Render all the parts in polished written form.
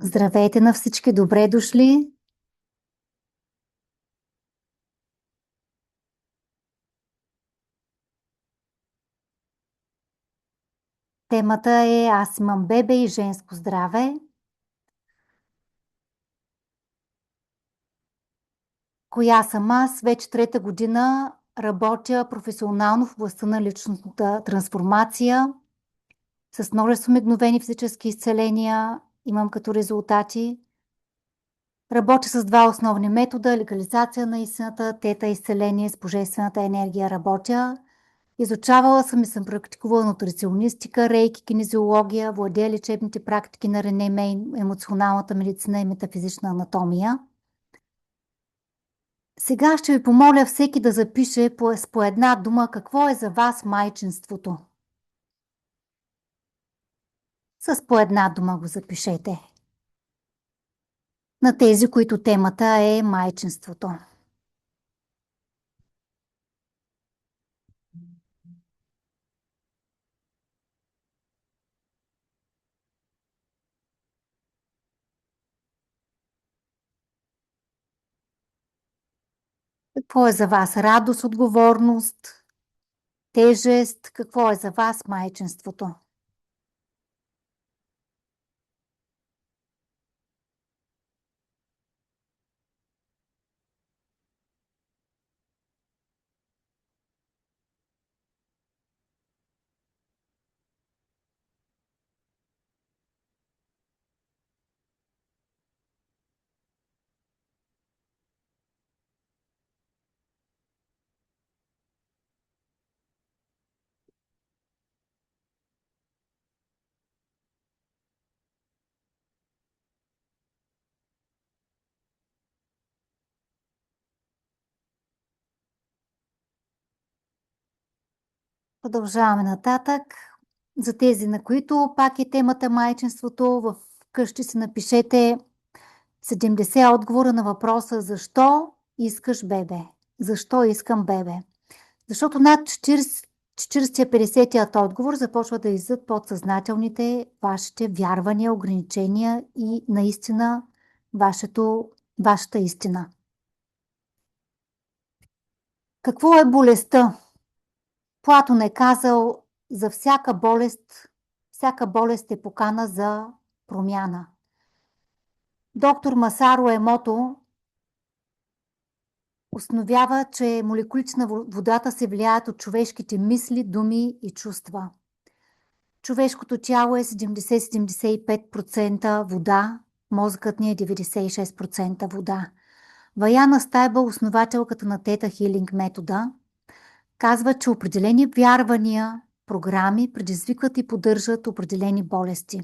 Здравейте на всички, добре дошли! Темата е Аз имам бебе и женско здраве. Коя съм аз? Вече трета година работя професионално в областта на личностната трансформация с множество мигновени физически изцеления. Имам като резултати. Работя с два основни метода: легализация на истината, тета изцеление с божествената енергия работя. Изучавала съм и съм практикувала нутриционистика, рейки, кинезиология, владея лечебните практики на Рене Мейн, емоционалната медицина и метафизична анатомия. Сега ще ви помоля всеки да запише по една дума какво е за вас майчинството. С по една дума го запишете. На тези, които темата е майчинството. Какво е за вас радост, отговорност, тежест? Какво е за вас майчинството? Продължаваме нататък. За тези, на които пак е темата майчинството, в къщи си напишете 70 отговора на въпроса защо искаш бебе? Защо искам бебе? Защото над 40-50-тият отговор започва да излизат подсъзнателните вашите вярвания, ограничения и наистина вашата истина. Какво е болестта? Платон е казал, за всяка болест е покана за промяна. Доктор Масаро Емото установява, че молекулите на водата се влияят от човешките мисли, думи и чувства. Човешкото тяло е 70-75% вода, мозъкът ни е 96% вода. Ваяна Стайбъл, основателката на Тета Healing метода, казва, че определени вярвания, програми предизвикват и поддържат определени болести.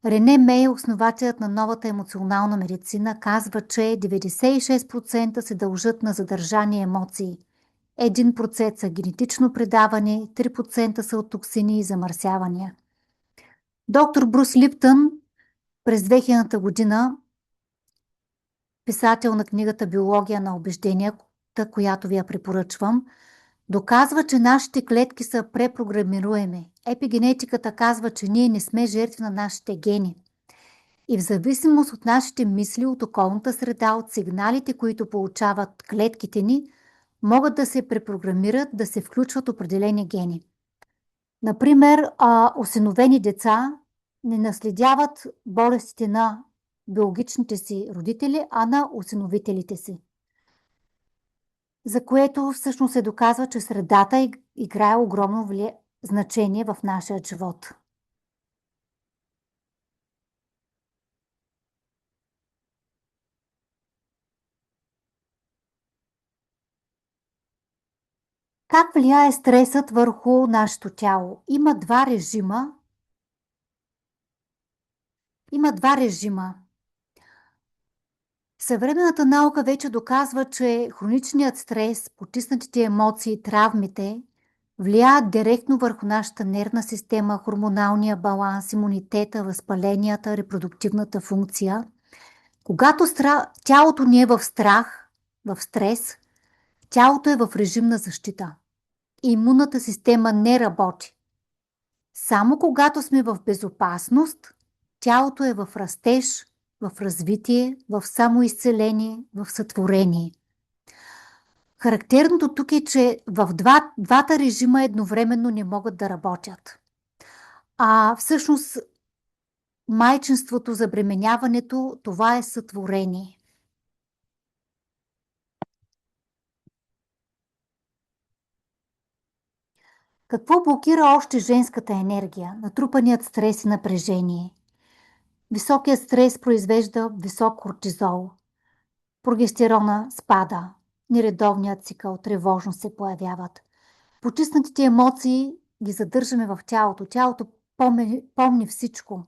Рене Мей, основателят на новата емоционална медицина, казва, че 96% се дължат на задържани емоции. 1% са генетично предавани, 3% са от токсини и замърсявания. Доктор Брус Липтън през 2000 година, писател на книгата Биология на убежденията, която ви я препоръчвам, доказва, че нашите клетки са препрограмируеми. Епигенетиката казва, че ние не сме жертви на нашите гени. И в зависимост от нашите мисли, от околната среда, от сигналите, които получават клетките ни, могат да се препрограмират, да се включват определени гени. Например, осиновени деца не наследяват болестите на биологичните си родители, а на осиновителите си. За което всъщност се доказва, че средата играе огромно значение в нашия живот. Как влияе стресът върху нашето тяло? Има два режима. Съвременната наука вече доказва, че хроничният стрес, потиснатите емоции, травмите влияят директно върху нашата нервна система, хормоналния баланс, имунитета, възпаленията, репродуктивната функция. Когато тялото ни е в страх, в стрес, тялото е в режим на защита. Имунната система не работи. Само когато сме в безопасност, Тялото е в растеж, в развитие, в самоизцеление, в сътворение. Характерното тук е, че в двата режима едновременно не могат да работят. А всъщност майчинството, забременяването, това е сътворение. Какво блокира още женската енергия? Натрупаният стрес и напрежение. Високият стрес произвежда висок кортизол. Прогестерона спада. Нередовният цикъл, тревожност се появяват. Потиснатите емоции ги задържаме в тялото. Тялото помни всичко.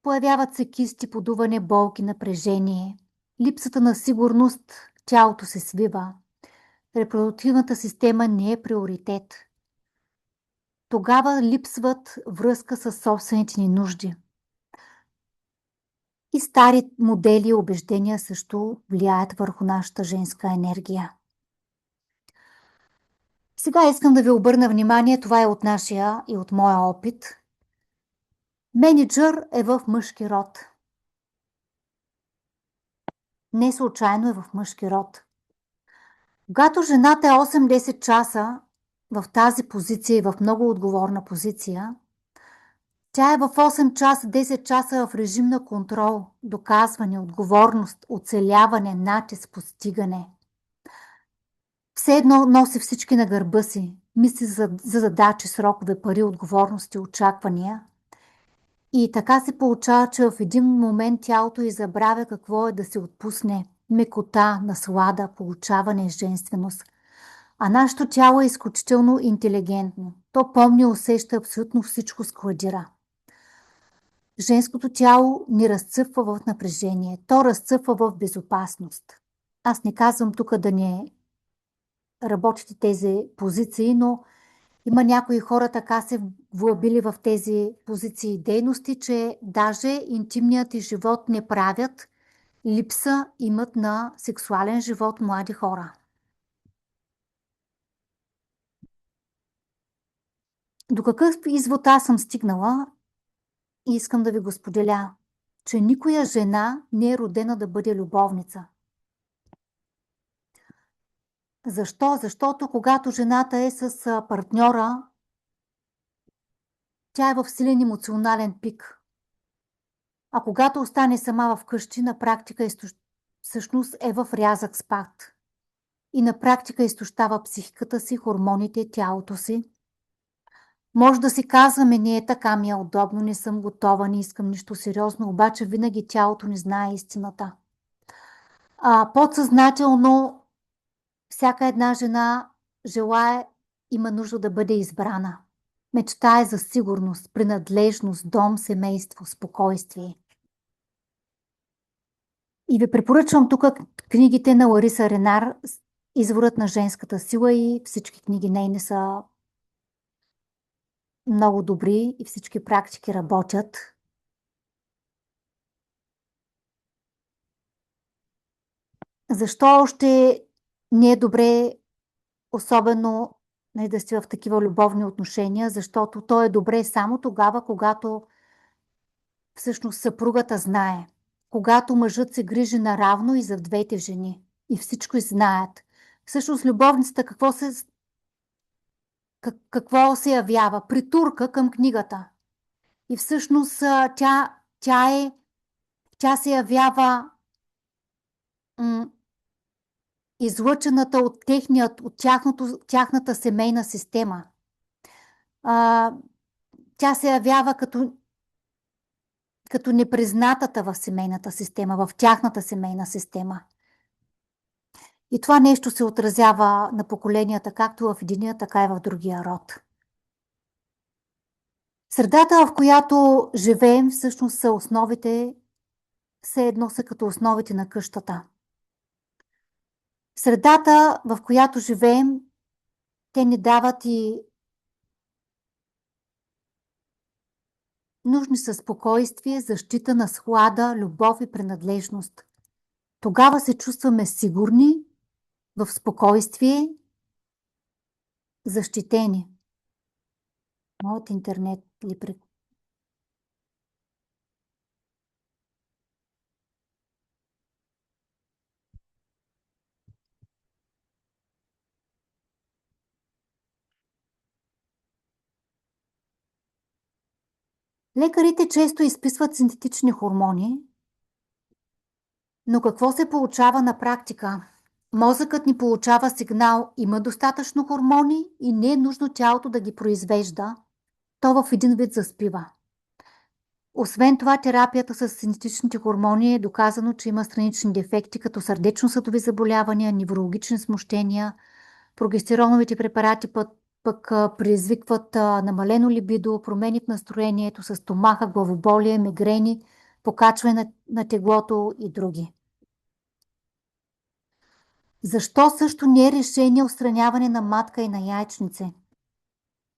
Появяват се кисти, подуване, болки, напрежение. Липсата на сигурност, тялото се свива. Репродуктивната система не е приоритет. Тогава липсват връзка с собствените ни нужди. И стари модели и убеждения също влияят върху нашата женска енергия. Сега искам да ви обърна внимание, това е от нашия и от моя опит. Мениджър е в мъжки род. Не случайно е в мъжки род. Когато жената е 8-10 часа в тази позиция и в много отговорна позиция, тя е в 8 часа, 10 часа в режим на контрол, доказване, отговорност, оцеляване, натиск, постигане. Все едно носи всички на гърба си, мисли за задачи, срокове, пари, отговорности, очаквания. И така се получава, че в един момент тялото й забравя какво е да се отпусне мекота, наслада, получаване, женственост. А нашето тяло е изключително интелигентно. То помни, усеща абсолютно всичко, складира. Женското тяло ни разцъфва в напрежение. То разцъфва в безопасност. Аз не казвам тук да не работите тези позиции, но има някои хора така се влюбили в тези позиции и дейности, че даже интимният и живот не правят, липса имат на сексуален живот млади хора. До какъв извод аз съм стигнала и искам да ви го споделя, че никоя жена не е родена да бъде любовница. Защо? Защото когато жената е с партньора, тя е в силен емоционален пик. А когато остане сама вкъщи, на практика всъщност е в рязък спад. И на практика изтощава психиката си, хормоните, тялото си. Може да си казваме, не е така, ми е удобно, не съм готова, не искам нищо сериозно, обаче винаги тялото не знае истината. Подсъзнателно всяка една жена желае, има нужда да бъде избрана. Мечтае за сигурност, принадлежност, дом, семейство, спокойствие. И ви препоръчвам тук книгите на Лариса Ренар, Изворът на женската сила, и всички книги нейни са много добри и всички практики работят. Защо още не е добре, особено да сте в такива любовни отношения? Защото то е добре само тогава, когато всъщност съпругата знае. Когато мъжът се грижи наравно и за двете жени. И всичко знаят. Всъщност любовницата какво се явява? Притурка към книгата. И всъщност тя се явява излъчената от тяхната семейна система. Тя се явява като непризнатата в семейната система, в тяхната семейна система. И това нещо се отразява на поколенията, както в единия, така и в другия род. Средата, в която живеем, всъщност са основите, все едно са като основите на къщата. Средата, в която живеем, те ни дават и нужни са спокойствие, защита, наслада, любов и принадлежност. Тогава се чувстваме сигурни, в спокойствие, защитени. От интернет ли Лекарите често изписват синтетични хормони, но какво се получава на практика? Мозъкът ни получава сигнал, има достатъчно хормони и не е нужно тялото да ги произвежда. То в един вид заспива. Освен това, терапията с синтетичните хормони е доказано, че има странични дефекти, като сърдечно-съдови заболявания, неврологични смущения. Прогестероновите препарати пък предизвикват намалено либидо, промени в настроението с стомаха, главоболие, мигрени, покачване на теглото и други. Защо също не е решение отстраняване на матка и на яйчнице?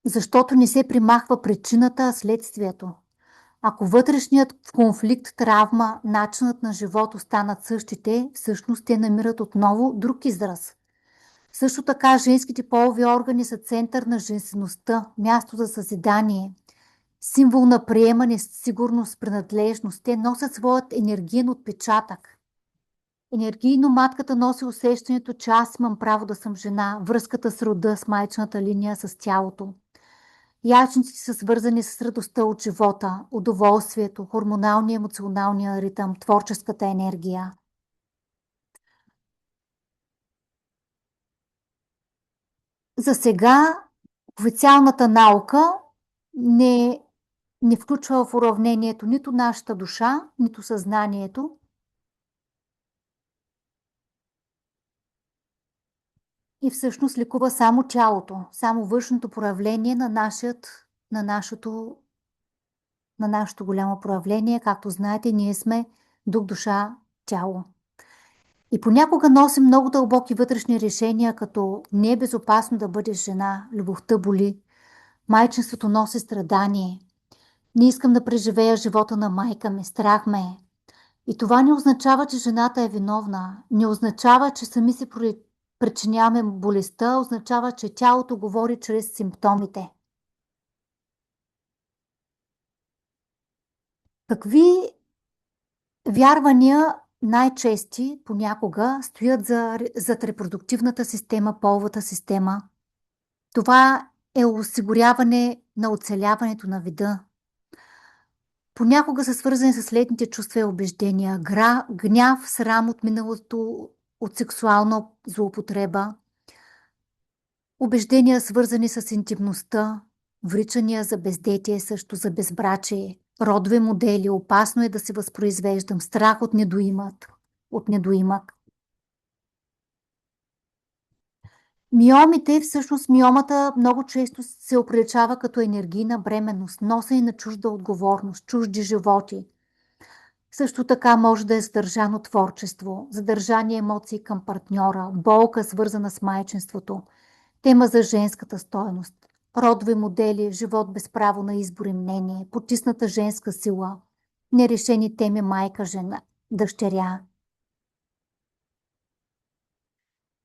Защото не се примахва причината, а следствието. Ако вътрешният конфликт, травма, начинът на живот останат същите, всъщност те намират отново друг израз. Също така женските полови органи са център на женствеността, място за съзидание, символ на приемане, сигурност, принадлежност. Те носят своят енергиен отпечатък. Енергийно матката носи усещането, че аз имам право да съм жена, връзката с рода, с майчната линия, с тялото. Яйчниците са свързани с радостта от живота, удоволствието, хормоналния, емоционалния ритъм, творческата енергия. За сега официалната наука не включва в уравнението нито нашата душа, нито съзнанието. И всъщност лекува само тялото, само външното проявление на нашето голямо проявление. Както знаете, ние сме дух, душа, тяло. И понякога носим много дълбоки вътрешни решения, като не е безопасно да бъдеш жена, любовта боли, майчинството носи страдание, не искам да преживея живота на майка ми, страх ме е. И това не означава, че жената е виновна, не означава, че сами си причиняваме болестта, означава, че тялото говори чрез симптомите. Какви вярвания най-чести понякога стоят зад репродуктивната система, половата система? Това е осигуряване на оцеляването на вида. Понякога са свързани с следните чувства и убеждения. Гняв, срам от миналото, от сексуална злоупотреба. Убеждения, свързани с интимността. Вричания за бездетие, също за безбрачие. Родове модели. Опасно е да се възпроизвеждам. Страх от недоимък. Миомите, всъщност миомата много често се оприличава като енергийна бременност, носене на чужда отговорност, чужди животи. Също така може да е задържано творчество, задържани емоции към партньора, болка свързана с майчинството, тема за женската стойност, родови модели, живот без право на избор и мнение, потисната женска сила, нерешени теми майка, жена, дъщеря.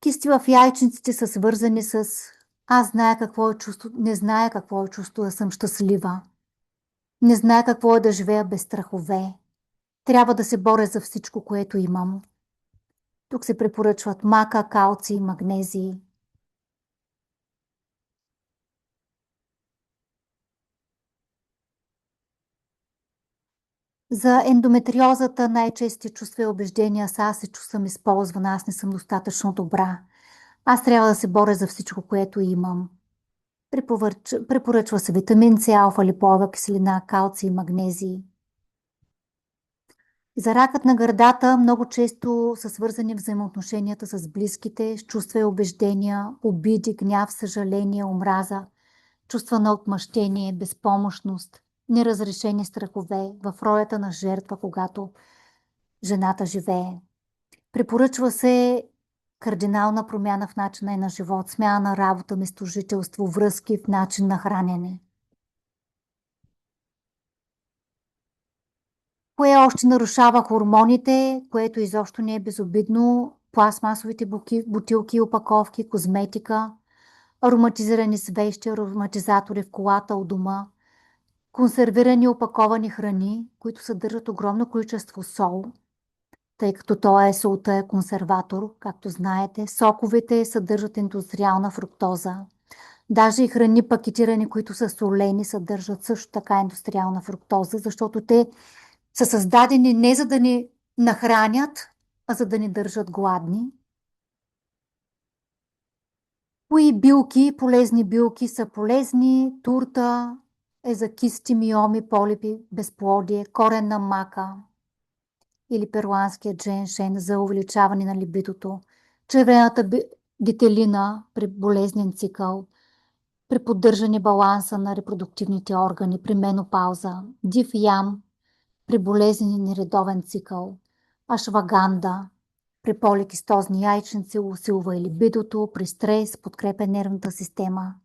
Кисти в яйчниците са свързани с аз зная какво е чувство, не зная какво е чувство да съм щастлива. Не зная какво е да живея без страхове. Трябва да се боря за всичко, което имам. Тук се препоръчват мака, калци, магнезии. За ендометриозата най-чести чувства и убеждения са аз се чувствам използвана, аз не съм достатъчно добра. Аз трябва да се боря за всичко, което имам. Препоръчва се витамин С, алфа-липова киселина, калци и магнезии. За ракът на гърдата много често са свързани взаимоотношенията с близките, с чувства и убеждения, обиди, гняв, съжаление, омраза, чувства на отмъщение, безпомощност, неразрешени страхове в ролята на жертва, когато жената живее. Препоръчва се кардинална промяна в начина и на живот, смяна на работа, местожителство, връзки в начин на хранене. Кое още нарушава хормоните, което изобщо не е безобидно? Пластмасовите бутилки и опаковки, козметика, ароматизирани свещи, ароматизатори в колата у дома, консервирани опаковани храни, които съдържат огромно количество сол, тъй като солта е консерватор, както знаете. Соковете съдържат индустриална фруктоза. Даже и храни пакетирани, които са солени, съдържат също така индустриална фруктоза, защото те са създадени не за да ни нахранят, а за да ни държат гладни. Кои билки, полезни билки са полезни? Турта е за кисти, миоми, полипи, безплодие, коренна мака или перуанския дженшен за увеличаване на либидото, червената гителина при болезнен цикъл, при поддържане баланса на репродуктивните органи, при менопауза, див ям при болезнен и нередовен цикъл, ашваганда при поликистозни яйчници, усилва и либидото, при стрес, подкрепя нервната система.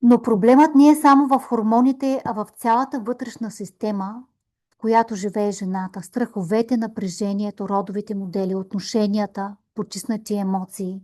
Но проблемът не е само в хормоните, а в цялата вътрешна система, в която живее жената. Страховете, напрежението, родовите модели, отношенията, потиснати емоции.